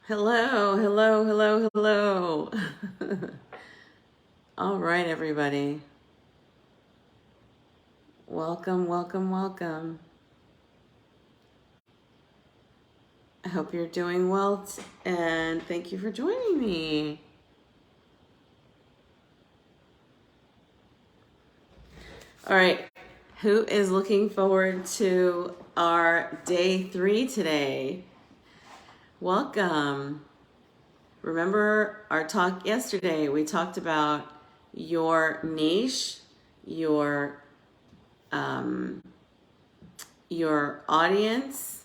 Hello, hello, hello, hello. All right, everybody. Welcome, welcome, welcome. I hope you're doing well, and thank you for joining me. All right, who is looking forward to our day 3 today? Welcome. Remember our talk yesterday? We talked about your niche, your audience,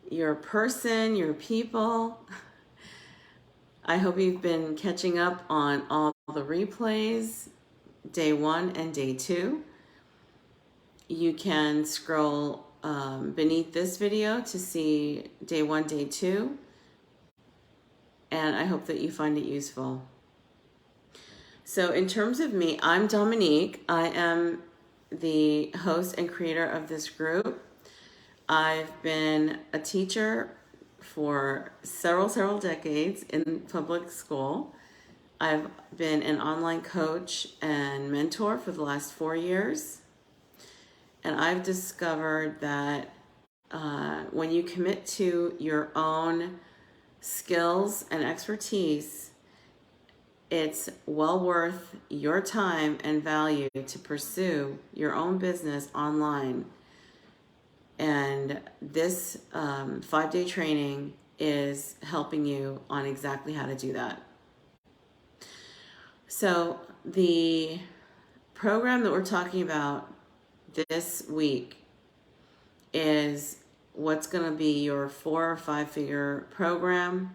your person, your people. I hope you've been catching up on all the replays, day 1 and day 2. You can scroll beneath this video to see day 1, day 2, and I hope that you find it useful. So in terms of me, I'm Dominique. I am the host and creator of this group. I've been a teacher for several decades in public school. I've been an online coach and mentor for the last 4 years. And I've discovered that when you commit to your own skills and expertise, it's well worth your time and value to pursue your own business online. And this 5-day training is helping you on exactly how to do that. So the program that we're talking about this week is what's going to be your 4 or 5 figure program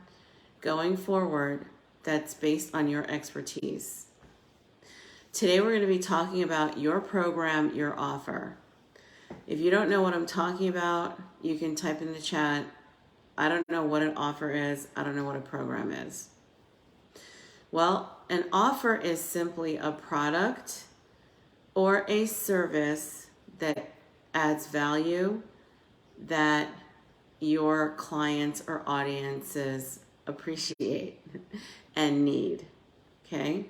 going forward that's based on your expertise. Today we're going to be talking about your program, your offer. If you don't know what I'm talking about, you can type in the chat, I don't know what an offer is, I don't know what a program is. Well, an offer is simply a product or a service that adds value that your clients or audiences appreciate and need, okay?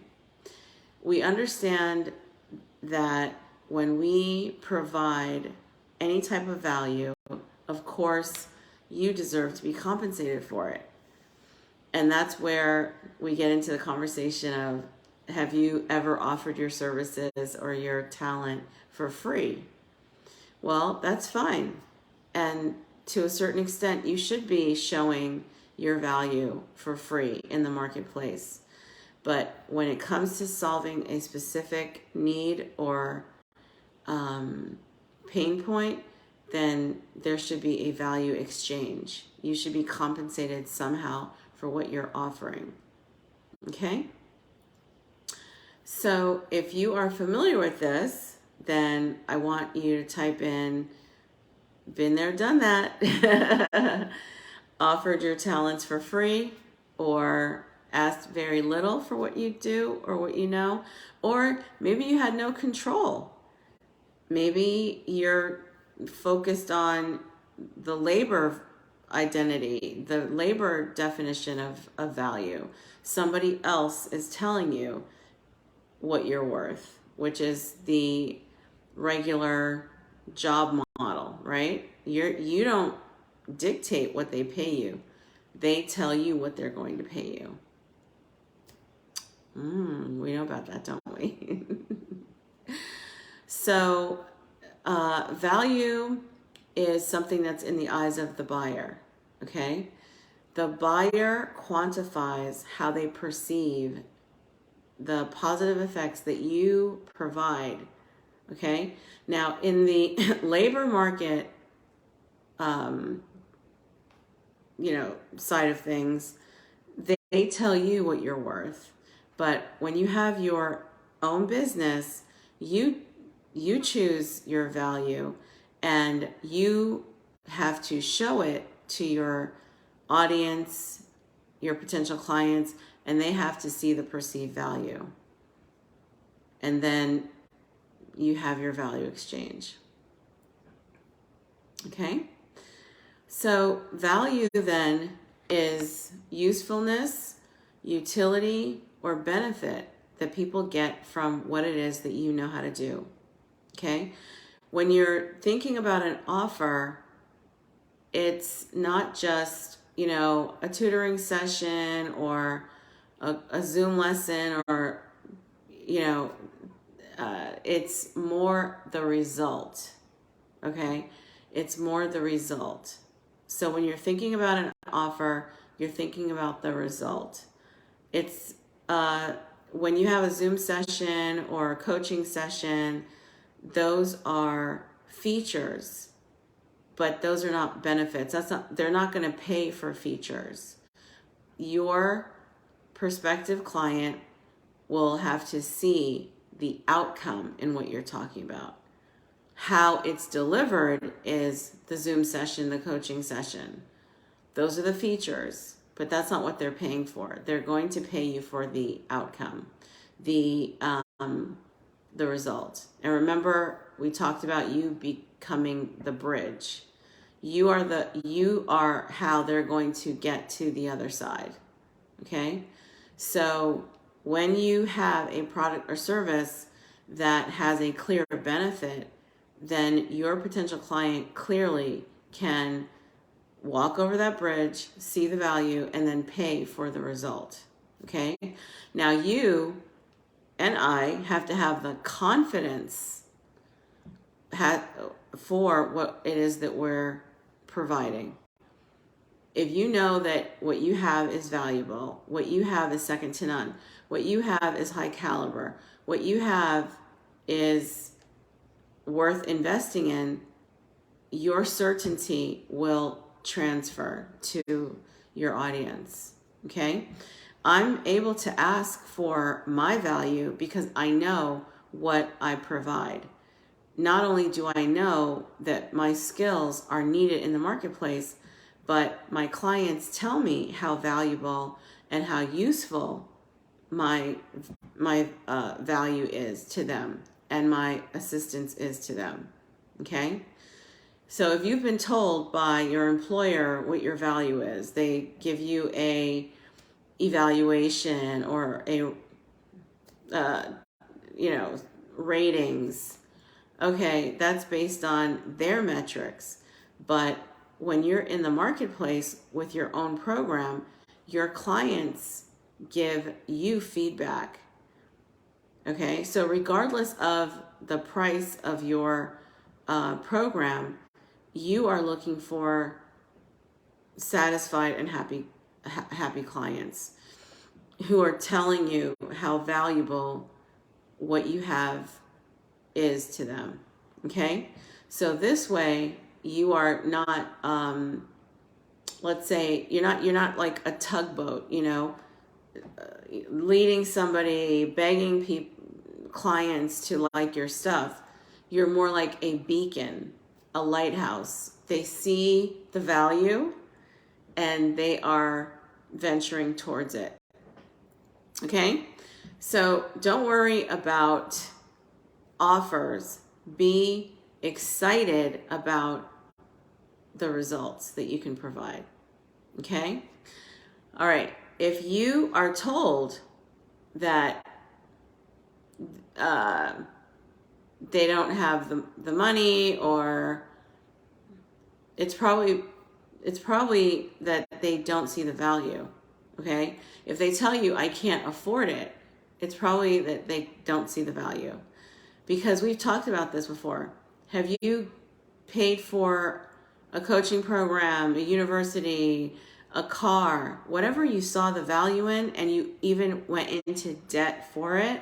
We understand that when we provide any type of value, of course, you deserve to be compensated for it. And that's where we get into the conversation of, have you ever offered your services or your talent for free? Well, that's fine. And to a certain extent, you should be showing your value for free in the marketplace. But when it comes to solving a specific need or pain point, then there should be a value exchange. You should be compensated somehow for what you're offering. Okay? So if you are familiar with this, then I want you to type in, been there, done that. Offered your talents for free, or asked very little for what you do or what you know, or maybe you had no control. Maybe you're focused on the labor identity, the labor definition of value. Somebody else is telling you what you're worth, which is the regular job model, right? You don't dictate what they pay you. They tell you what they're going to pay you. We know about that, don't we? So value is something that's in the eyes of the buyer, okay? The buyer quantifies how they perceive the positive effects that you provide, okay? Now, in the labor market, side of things, they tell you what you're worth. But when you have your own business, you choose your value, and you have to show it to your audience, your potential clients, and they have to see the perceived value. And then you have your value exchange. Okay? So value then is usefulness, utility, or benefit that people get from what it is that you know how to do. Okay? When you're thinking about an offer, it's not just, a tutoring session or a Zoom lesson or, it's more the result. Okay? It's more the result. So when you're thinking about an offer, you're thinking about the result. It's when you have a Zoom session or a coaching session, those are features, but those are not benefits. They're not going to pay for features. Your prospective client will have to see the outcome in what you're talking about. How it's delivered is the Zoom session, the coaching session. Those are the features, but that's not what they're paying for. They're going to pay you for the outcome, the result. And remember, we talked about you becoming the bridge. You are how they're going to get to the other side. Okay? So when you have a product or service that has a clear benefit, then your potential client clearly can walk over that bridge, see the value, and then pay for the result. Okay? Now you and I have to have the confidence for what it is that we're providing. If you know that what you have is valuable, what you have is second to none, what you have is high caliber, what you have is worth investing in, your certainty will transfer to your audience. Okay? I'm able to ask for my value because I know what I provide. Not only do I know that my skills are needed in the marketplace, but my clients tell me how valuable and how useful my value is to them and my assistance is to them. Okay? So if you've been told by your employer what your value is, they give you a evaluation or a ratings. Okay, that's based on their metrics. But when you're in the marketplace with your own program, your clients give you feedback. Okay, so regardless of the price of your program, you are looking for satisfied and happy clients who are telling you how valuable what you have is to them. Okay? So this way you are not let's say you're not like a tugboat, leading somebody, begging clients to like your stuff. You're more like a beacon, a lighthouse. They see the value and they are venturing towards it. Okay? So don't worry about offers. Be excited about the results that you can provide. Okay? All right. If you are told that they don't have the money, or it's probably that they don't see the value. Okay? If they tell you I can't afford it, it's probably that they don't see the value. Because we've talked about this before. Have you paid for a coaching program, a university, a car, whatever you saw the value in, and you even went into debt for it?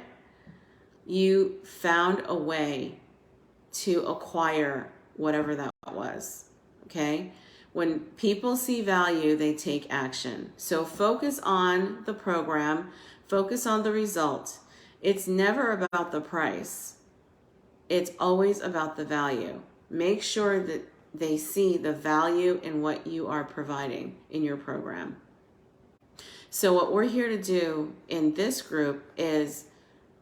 You found a way to acquire whatever that was. Okay? When people see value, they take action. So focus on the program, focus on the result. It's never about the price. It's always about the value. Make sure that they see the value in what you are providing in your program. So what we're here to do in this group is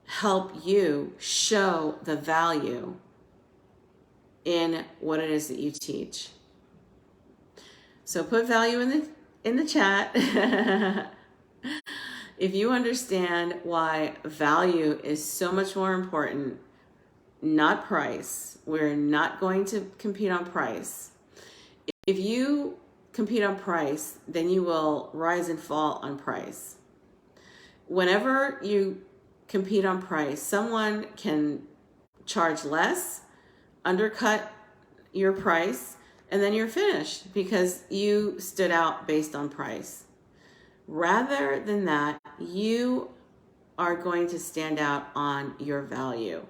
help you show the value in what it is that you teach. So put value in the chat if you understand why value is so much more important, not price. We're not going to compete on price. If you compete on price, then you will rise and fall on price. Whenever you compete on price, someone can charge less, undercut your price, and then you're finished because you stood out based on price. Rather than that, you are going to stand out on your value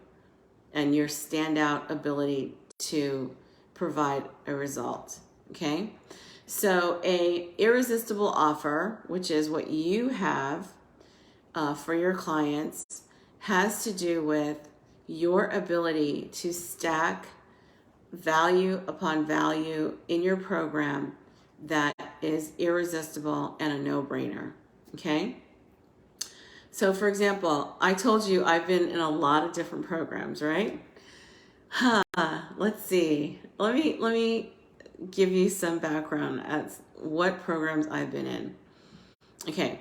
and your standout ability to provide a result. Okay? So a irresistible offer, which is what you have for your clients, has to do with your ability to stack value upon value in your program that is irresistible and a no-brainer. Okay? So for example, I told you I've been in a lot of different programs, right? Let's see. Let me give you some background as what programs I've been in. Okay.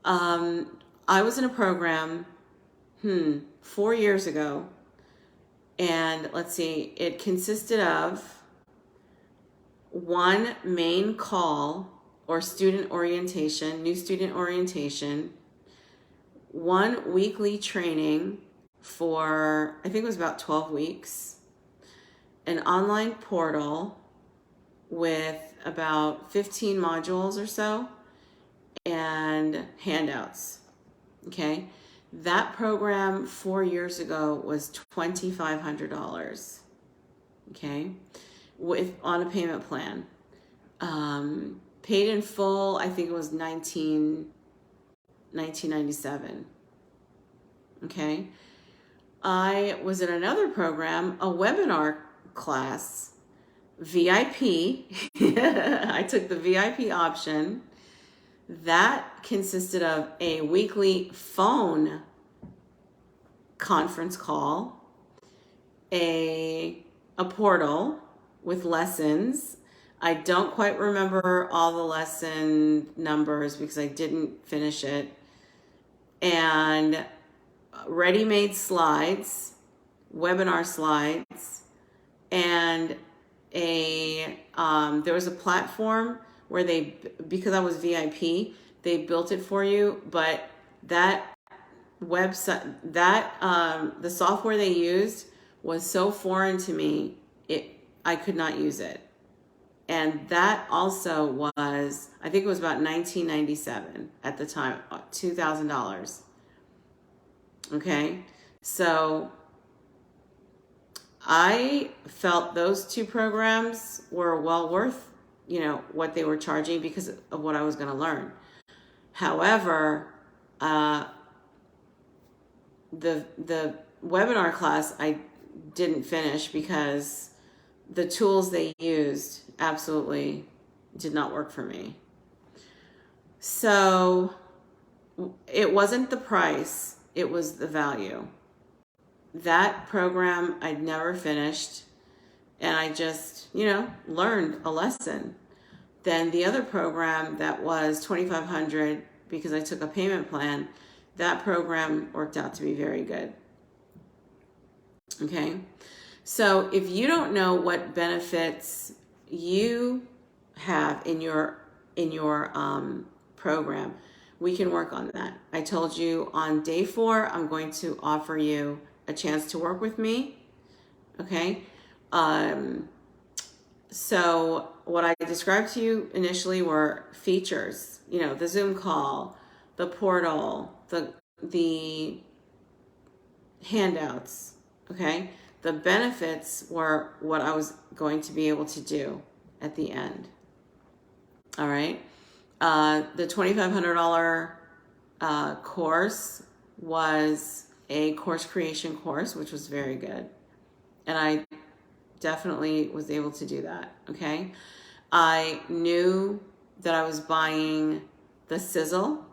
I was in a program 4 years ago, and let's see, it consisted of one main call or student orientation, new student orientation, one weekly training for, I think it was about 12 weeks, an online portal with about 15 modules or so, and handouts. Okay, that program 4 years ago was $2,500. Okay, on a payment plan. Paid in full, I think it was $1997. Okay, I was in another program, a webinar class, VIP. I took the VIP option. That consisted of a weekly phone conference call, a portal with lessons. I don't quite remember all the lesson numbers because I didn't finish it. And ready-made slides, webinar slides, and there was a platform where because I was VIP, they built it for you, but that website, the software they used was so foreign to me, I could not use it. And that also was, I think it was about $1997 at the time, $2,000. Okay, so I felt those two programs were well worth, what they were charging because of what I was going to learn. However, the webinar class I didn't finish because the tools they used absolutely did not work for me. So it wasn't the price, it was the value. That program I'd never finished, and I just, learned a lesson. Then the other program that was $2,500 because I took a payment plan, that program worked out to be very good. Okay, so if you don't know what benefits you have in your program, we can work on that. I told you on day 4, I'm going to offer you a chance to work with me. Okay. So what I described to you initially were features, the Zoom call, the portal, the handouts. Okay. The benefits were what I was going to be able to do at the end. All right. The $2,500 course was a course creation course, which was very good. And I definitely was able to do that. Okay. I knew that I was buying the sizzle,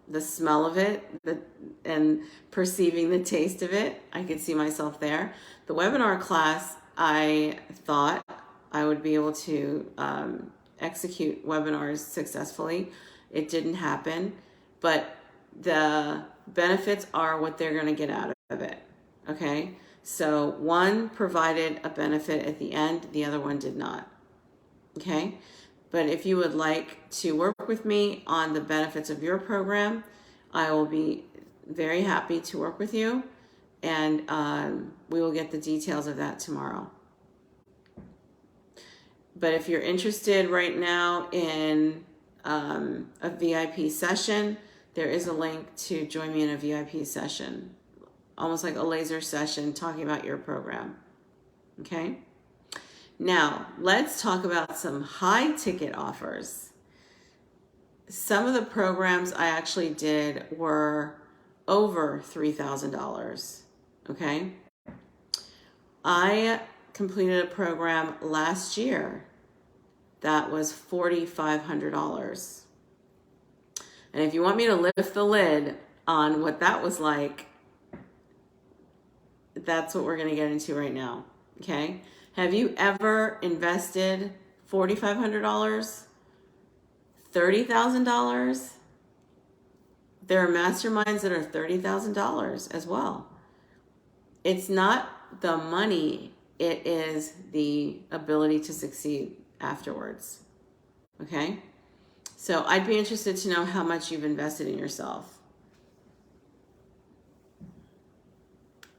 the smell of it, and perceiving the taste of it. I could see myself there. The webinar class, I thought I would be able to execute webinars successfully. It didn't happen, but the benefits are what they're going to get out of it. Okay, so one provided a benefit at the end, the other one did not. Okay, but if you would like to work with me on the benefits of your program, I will be very happy to work with you, and we will get the details of that tomorrow. But if you're interested right now in a VIP session, there is a link to join me in a VIP session, almost like a laser session talking about your program. Okay? Now, let's talk about some high ticket offers. Some of the programs I actually did were over $3,000. Okay? I completed a program last year that was $4,500. And if you want me to lift the lid on what that was like, that's what we're going to get into right now. Okay? Have you ever invested $4,500? $30,000? There are masterminds that are $30,000 as well. It's not the money, it is the ability to succeed afterwards. Okay? So I'd be interested to know how much you've invested in yourself.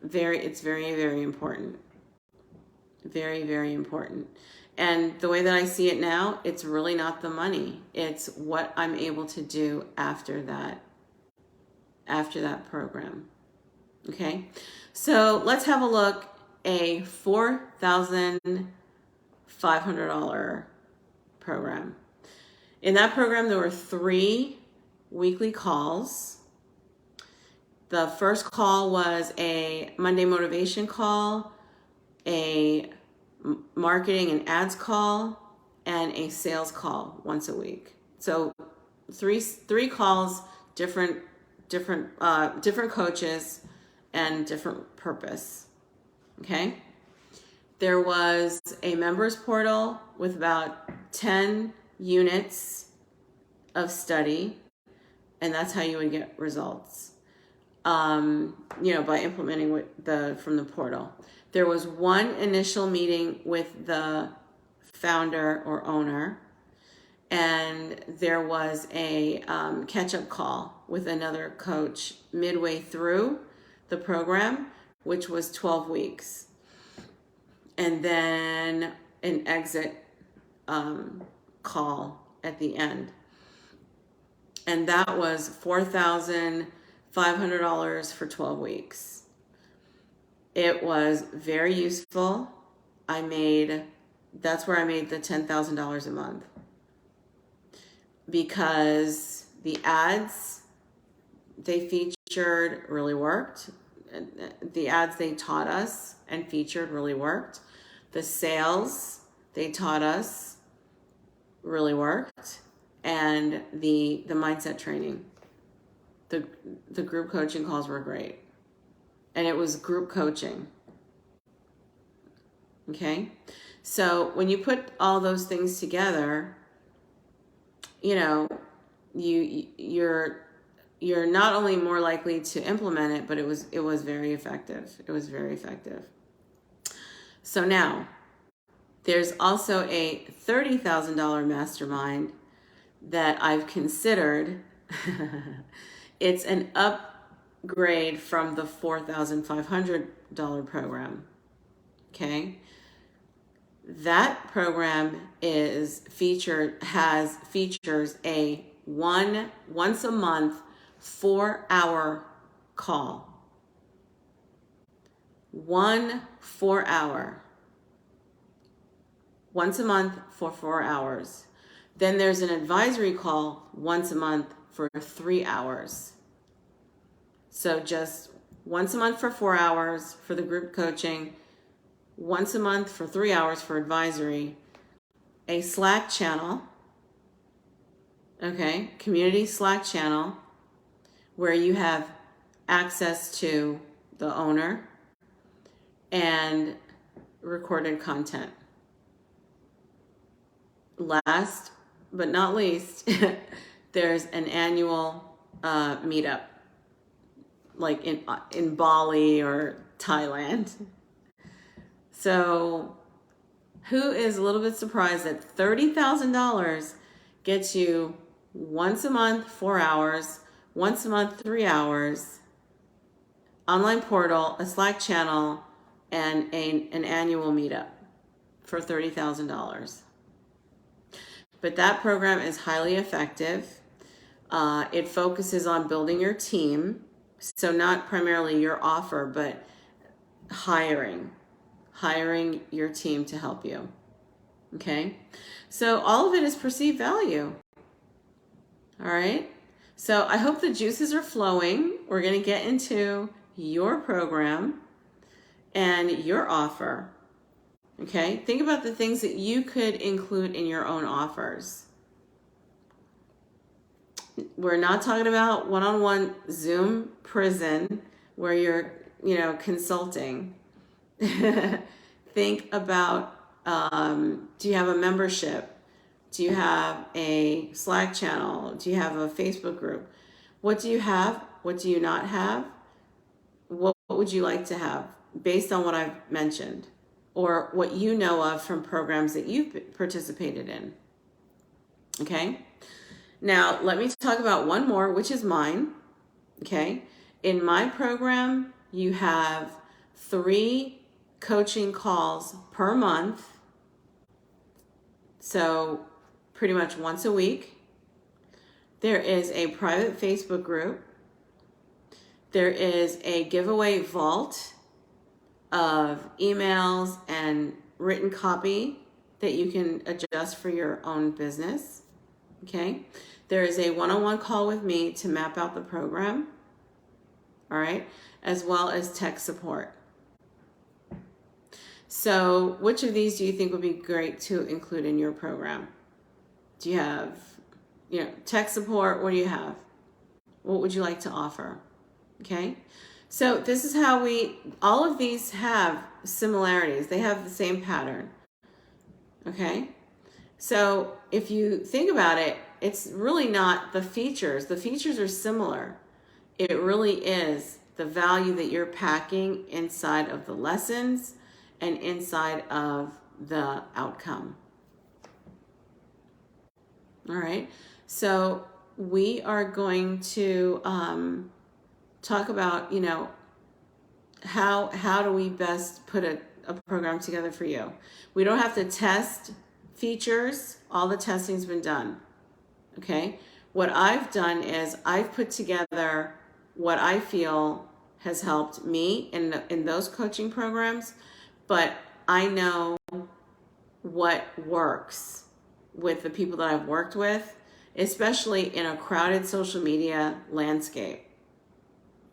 It's very, very important. Very, very important. And the way that I see it now, it's really not the money. It's what I'm able to do after that program. Okay? So let's have a look. A $4,500 program. In that program, there were 3 weekly calls. The first call was a Monday motivation call, a marketing and ads call, and a sales call once a week. So three calls, different coaches, and different purpose. Okay. There was a members portal with about 10 units of study, and that's how you would get results. By implementing from the portal. There was one initial meeting with the founder or owner, and there was a catch-up call with another coach midway through the program, which was 12 weeks. And then an exit call at the end. And that was $4,500 for 12 weeks. It was very useful. That's where I made the $10,000 a month. Because the ads they featured really worked. The ads they taught us and featured really worked. The sales they taught us really worked. And the mindset training. The group coaching calls were great. And it was group coaching. Okay? So when you put all those things together, you're not only more likely to implement it, but it was very effective. It was very effective. So now, there's also a $30,000 mastermind that I've considered. It's an upgrade from the $4,500 program. Okay? That program features a once a month 4-hour call. 1 4-hour. Once a month for 4 hours. Then there's an advisory call once a month for 3 hours. So just once a month for 4 hours for the group coaching, once a month for 3 hours for advisory, a Slack channel, okay, community Slack channel, where you have access to the owner and recorded content. last but not least, there's an annual meetup, like in Bali or Thailand. So who is a little bit surprised that $30,000 gets you once a month, 4 hours, once a month, 3 hours, online portal, a Slack channel, and an annual meetup for $30,000. But that program is highly effective. It focuses on building your team. So not primarily your offer, but hiring your team to help you. Okay? So all of it is perceived value. All right? So I hope the juices are flowing. We're going to get into your program and your offer. Okay? Think about the things that you could include in your own offers. We're not talking about one-on-one Zoom prison where you're, consulting. Think about, do you have a membership? Do you have a Slack channel? Do you have a Facebook group? What do you have? What do you not have? What would you like to have based on what I've mentioned or what you know of from programs that you've participated in? Okay. Now, let me talk about one more, which is mine. Okay. In my program, you have 3 coaching calls per month. So pretty much once a week. There is a private Facebook group. There is a giveaway vault of emails and written copy that you can adjust for your own business. Okay. There is a one-on-one call with me to map out the program. All right. As well as tech support. So which of these do you think would be great to include in your program? Do you have, tech support? What do you have? What would you like to offer? Okay. So this is how all of these have similarities. They have the same pattern. Okay. So if you think about it, it's really not the features. The features are similar. It really is the value that you're packing inside of the lessons and inside of the outcome. All right. So we are going to talk about, how do we best put a program together for you? We don't have to test features. All the testing's been done. Okay. What I've done is I've put together what I feel has helped me in those coaching programs, but I know what works with the people that I've worked with, especially in a crowded social media landscape.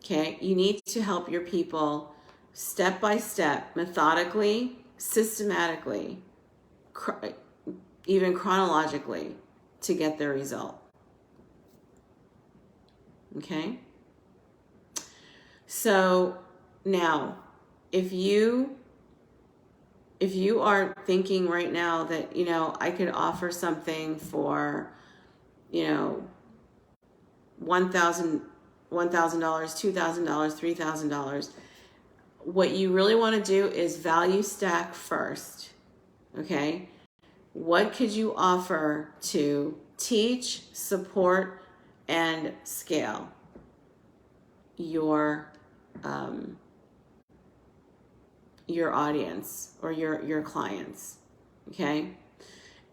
Okay. You need to help your people step by step, methodically, systematically, even chronologically, to get their result. Okay. So now, if you are thinking right now that, I could offer something for, $1,000, $2,000, $3,000, what you really want to do is value stack first. Okay. What could you offer to teach, support, and scale your audience or your clients? Okay.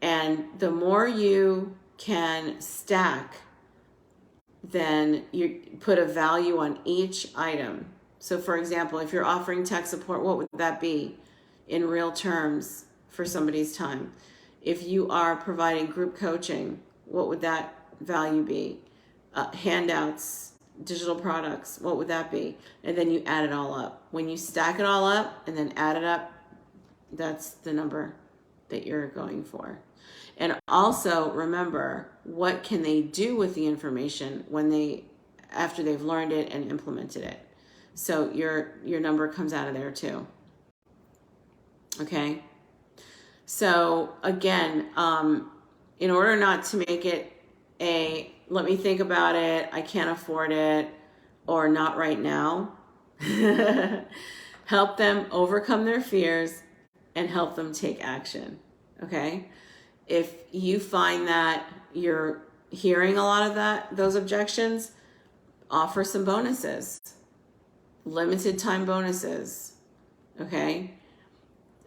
And the more you can stack, then you put a value on each item. So for example, if you're offering tech support, what would that be in real terms for somebody's time? If you are providing group coaching, what would that value be? Handouts, digital products, what would that be? And then you add it all up. When you stack it all up and then add it up, that's the number that you're going for. And also remember, what can they do with the information after they've learned it and implemented it? So your number comes out of there too. Okay. So again, in order not to make it a let me think about it, I can't afford it, or not right now, help them overcome their fears and help them take action. Okay? If you find that you're hearing a lot of those objections, offer some bonuses, limited time bonuses. Okay?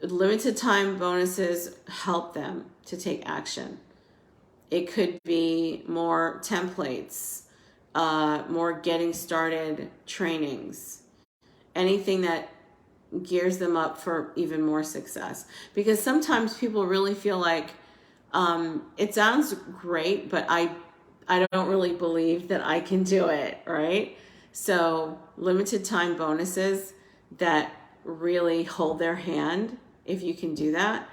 Limited time bonuses help them to take action. It could be more templates, more getting started trainings, anything that gears them up for even more success. Because sometimes people really feel like it sounds great, but I don't really believe that I can do it, right? So limited time bonuses that really hold their hand, if you can do that,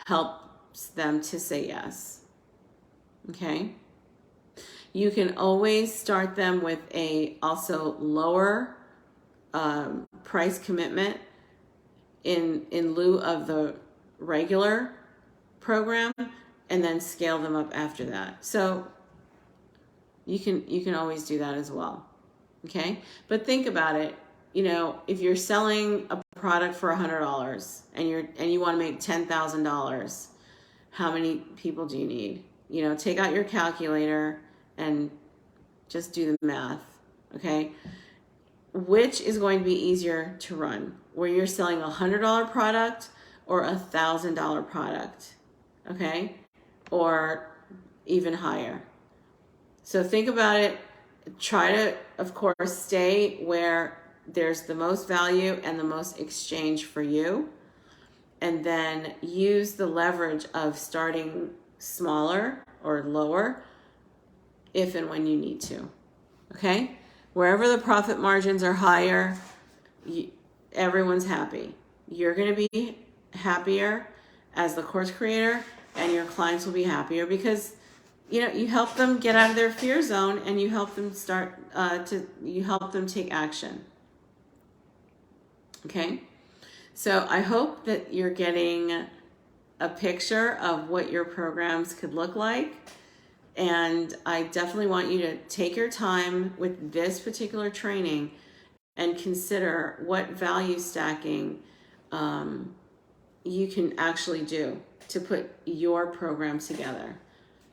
helps them to say yes. Okay? You can always start them with a also lower price commitment in lieu of the regular program, and then scale them up after that. So you can always do that as well. Okay? But think about it. You know, if you're selling a product for $100 and you want to make $10,000, how many people do you need? You know, take out your calculator and just do the math. Okay? Which is going to be easier to run? Where you're selling a $100 product or a $1,000 product? Okay? Or even higher. So think about it. Try to, of course, stay where there's the most value and the most exchange for you. And then use the leverage of starting smaller or lower if and when you need to. Okay? Wherever the profit margins are higher, everyone's happy. You're going to be happier as the course creator, and your clients will be happier because you help them get out of their fear zone, and you help them you help them take action. Okay? So I hope that you're getting a picture of what your programs could look like. And I definitely want you to take your time with this particular training and consider what value stacking you can actually do to put your program together.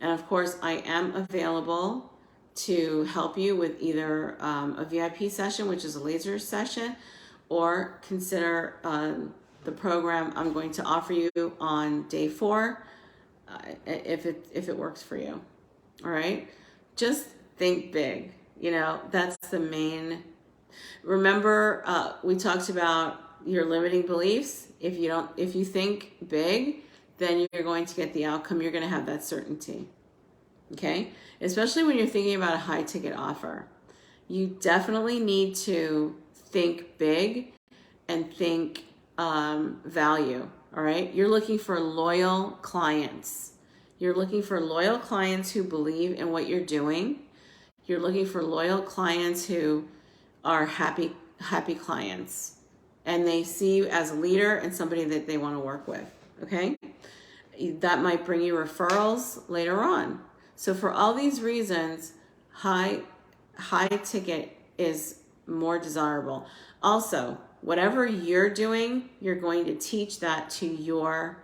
And of course, I am available to help you with either a VIP session, which is a laser session, or consider the program I'm going to offer you on day 4 if it works for you. All right? Just think big. That's the main. Remember, we talked about your limiting beliefs. If you think big, then you're going to get the outcome. You're going to have that certainty. Okay? Especially when you're thinking about a high ticket offer. You definitely need to think big and think value. All right? You're looking for loyal clients. You're looking for loyal clients who believe in what you're doing. You're looking for loyal clients who are happy clients. And they see you as a leader and somebody that they want to work with. Okay? That might bring you referrals later on. So for all these reasons, high ticket is more desirable. Also, whatever you're doing, you're going to teach that to your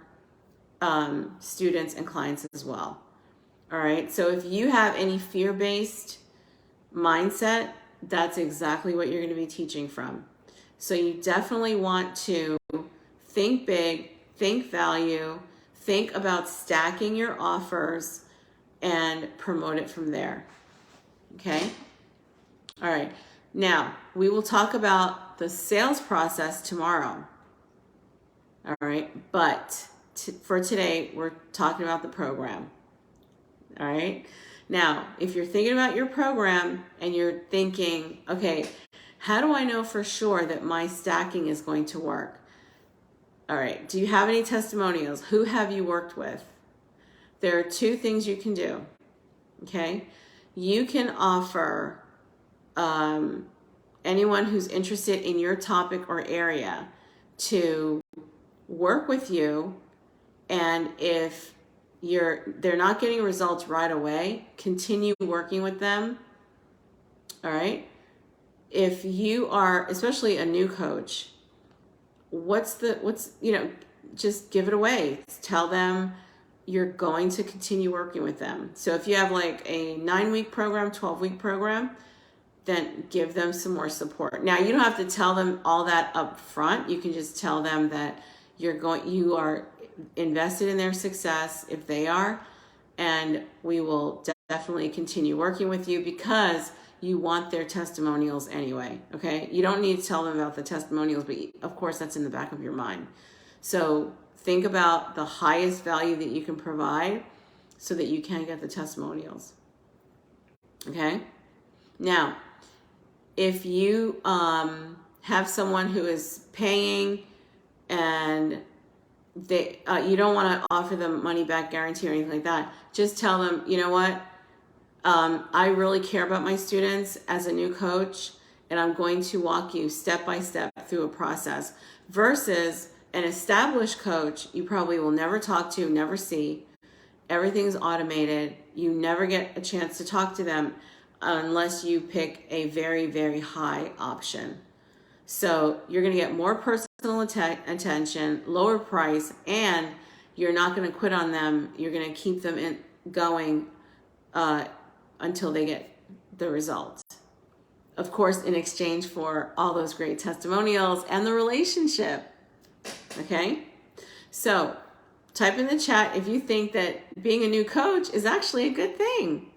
students and clients as well. All right. So if you have any fear-based mindset, that's exactly what you're going to be teaching from. So you definitely want to think big, think value, think about stacking your offers and promote it from there. Okay. All right. Now we will talk about the sales process tomorrow. All right. But for today, we're talking about the program. All right. Now, if you're thinking about your program and you're thinking, okay, how do I know for sure that my stacking is going to work? All right. Do you have any testimonials? Who have you worked with? There are 2 things you can do. Okay. You can offer anyone who's interested in your topic or area to work with you. And if they're not getting results right away, continue working with them. All right. If you are, especially a new coach, just give it away. Tell them you're going to continue working with them. So if you have like a 9-week program, 12-week program, then give them some more support. Now, you don't have to tell them all that up front. You can just tell them that you are invested in their success if they are, and we will definitely continue working with you because you want their testimonials anyway, okay? You don't need to tell them about the testimonials, but of course that's in the back of your mind. So think about the highest value that you can provide so that you can get the testimonials, okay? Now, if you have someone who is paying and you don't want to offer them money back guarantee or anything like that, just tell them, you know what? I really care about my students as a new coach, and I'm going to walk you step by step through a process. Versus an established coach, you probably will never talk to, never see. Everything's automated. You never get a chance to talk to them unless you pick a very, very high option. So you're going to get more personal attention, lower price, and you're not going to quit on them. You're going to keep them going until they get the results. Of course, in exchange for all those great testimonials and the relationship. Okay? So type in the chat if you think that being a new coach is actually a good thing.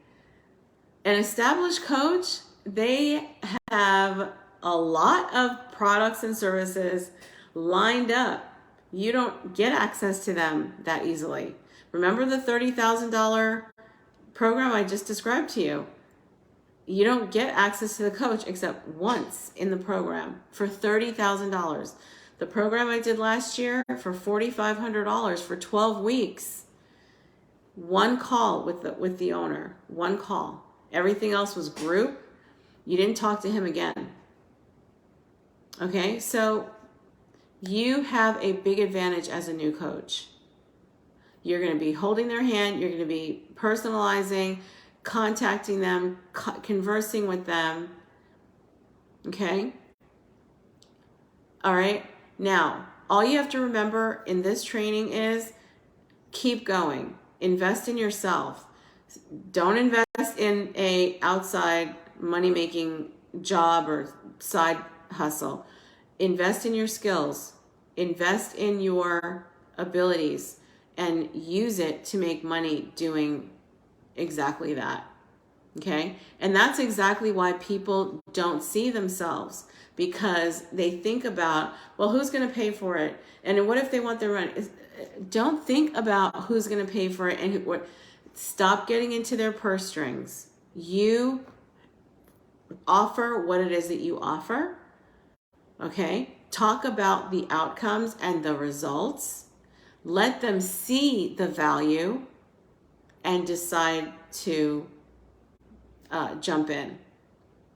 An established coach, they have a lot of products and services lined up. You don't get access to them that easily. Remember the $30,000 program I just described to you? You don't get access to the coach except once in the program for $30,000. The program I did last year for $4,500 for 12 weeks. One call with the owner, one call. Everything else was group. You didn't talk to him again. Okay, so you have a big advantage as a new coach. You're going to be holding their hand. You're going to be personalizing, contacting them, conversing with them. Okay? All right. Now, all you have to remember in this training is keep going. Invest in yourself. Don't invest in a outside money-making job or side hustle. Invest in your skills. Invest in your abilities and use it to make money doing exactly that. Okay? And that's exactly why people don't see themselves, because they think about, well, who's going to pay for it? And what if they want their rent? Don't think about who's going to pay for it and stop getting into their purse strings. You offer what it is that you offer. Okay? Talk about the outcomes and the results. Let them see the value and decide to jump in.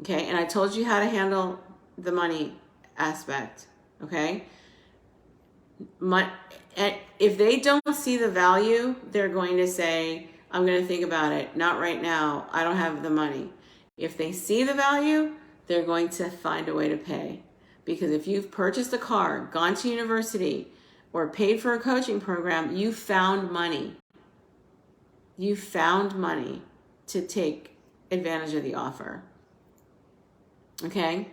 Okay? And I told you how to handle the money aspect. Okay? If they don't see the value, they're going to say, I'm going to think about it. Not right now. I don't have the money. If they see the value, they're going to find a way to pay. Because if you've purchased a car, gone to university, or paid for a coaching program, you found money. You found money to take advantage of the offer. Okay?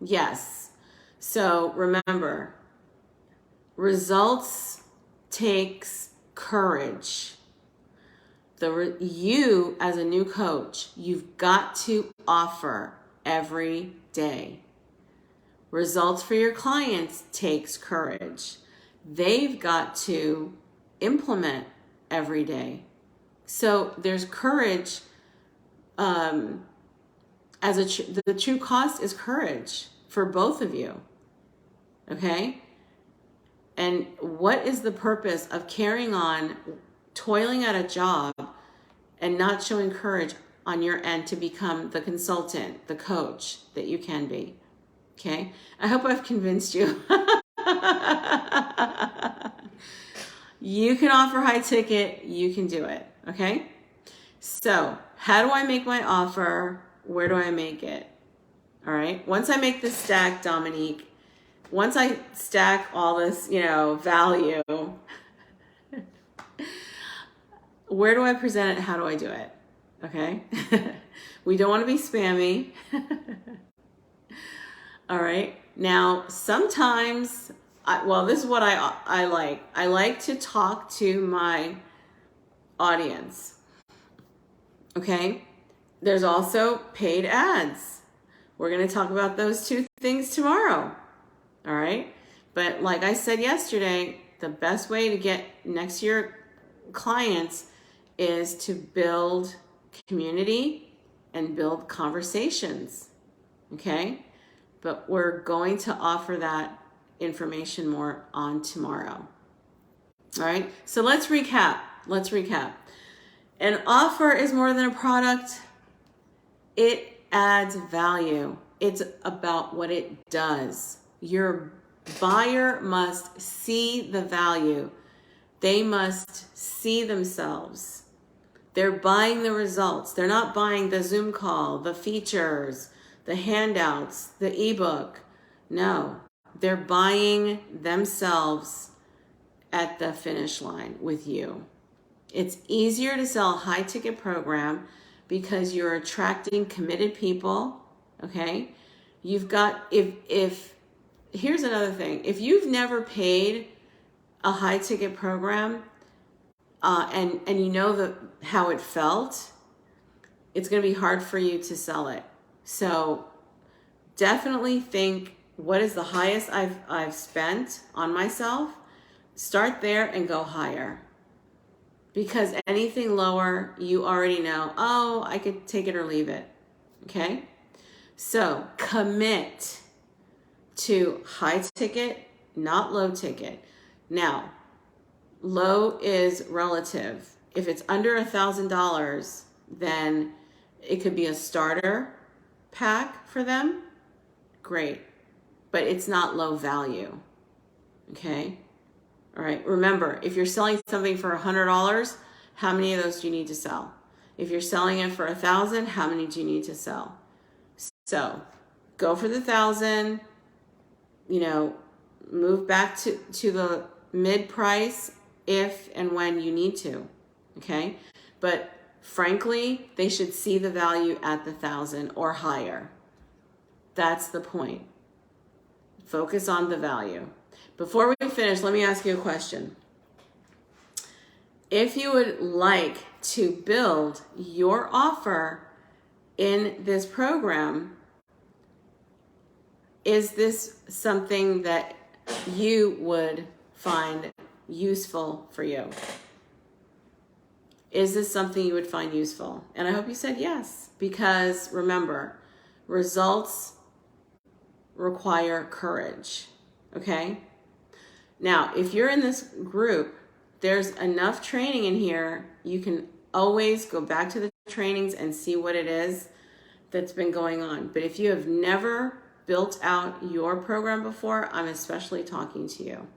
Yes. So remember, results takes courage. You as a new coach, you've got to offer every day. Results for your clients takes courage. They've got to implement every day. So there's courage. The true cost is courage for both of you. Okay? And what is the purpose of carrying on, toiling at a job, and not showing courage on your end to become the consultant, the coach that you can be? Okay? I hope I've convinced you. You can offer high ticket, you can do it, okay? So how do I make my offer? Where do I make it? All right, once I make the stack, Dominique, once I stack all this, value, where do I present it? How do I do it? Okay. We don't want to be spammy. All right. Now, sometimes, this is what I like. I like to talk to my audience. Okay. There's also paid ads. We're going to talk about those two things tomorrow. All right. But like I said yesterday, the best way to get next to your clients is to build community and build conversations. Okay. But we're going to offer that information more on tomorrow. All right. So let's recap. An offer is more than a product. It adds value. It's about what it does. Your buyer must see the value. They must see themselves. They're buying the results. They're not buying the Zoom call, the features, the handouts, the ebook. No, they're buying themselves at the finish line with you. It's easier to sell a high ticket program because you're attracting committed people. Okay. You've got, if here's another thing. If you've never paid a high ticket program, and you know how it felt, it's going to be hard for you to sell it. So definitely think, what is the highest I've spent on myself? Start there and go higher. Because anything lower, you already know, oh, I could take it or leave it. Okay? So commit to high ticket, not low ticket. Now, low is relative. If it's under $1,000, then it could be a starter pack for them. Great. But it's not low value. Okay? All right. Remember, if you're selling something for $100, how many of those do you need to sell? If you're selling it for $1,000, how many do you need to sell? So go for the $1,000, move back to the mid price if and when you need to. Okay. But frankly, they should see the value at the $1,000 or higher. That's the point. Focus on the value. Before we finish, let me ask you a question. If you would like to build your offer in this program, is this something that you would find useful for you? Is this something you would find useful? And I hope you said yes, because remember, results require courage. Okay? Now, if you're in this group, there's enough training in here. You can always go back to the trainings and see what it is that's been going on. But if you have never built out your program before, I'm especially talking to you.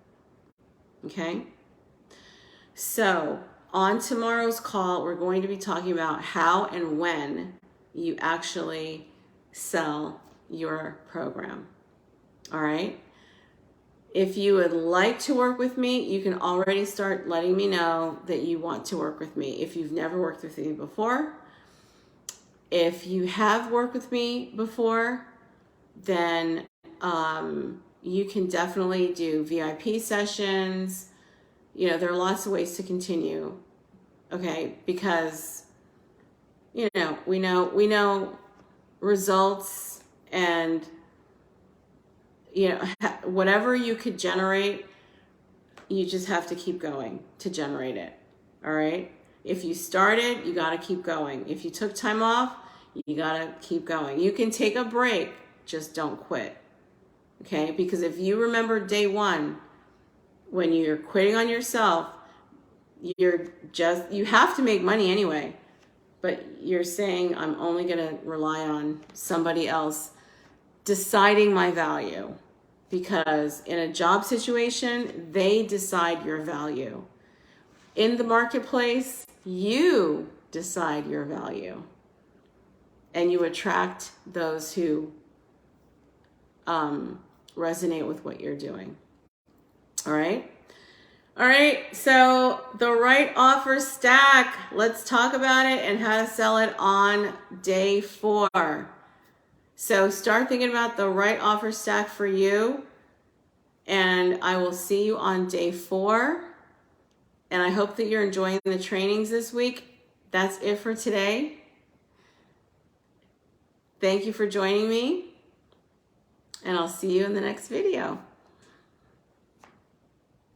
Okay? So on tomorrow's call, we're going to be talking about how and when you actually sell your program. All right? If you would like to work with me, you can already start letting me know that you want to work with me. If you've never worked with me before, if you have worked with me before, then you can definitely do VIP sessions. There are lots of ways to continue. Okay, because we know results, and whatever you could generate, you just have to keep going to generate it. All right. If you started, you got to keep going. If you took time off, you got to keep going. You can take a break, just don't quit. Okay. Because if you remember day one, when you're quitting on yourself, you have to make money anyway, but you're saying, I'm only going to rely on somebody else deciding my value, because in a job situation, they decide your value. in the marketplace, you decide your value and you attract those who resonate with what you're doing. All right. All right. So the right offer stack, let's talk about it and how to sell it on day 4. So start thinking about the right offer stack for you. And I will see you on day 4. And I hope that you're enjoying the trainings this week. That's it for today. Thank you for joining me. And I'll see you in the next video.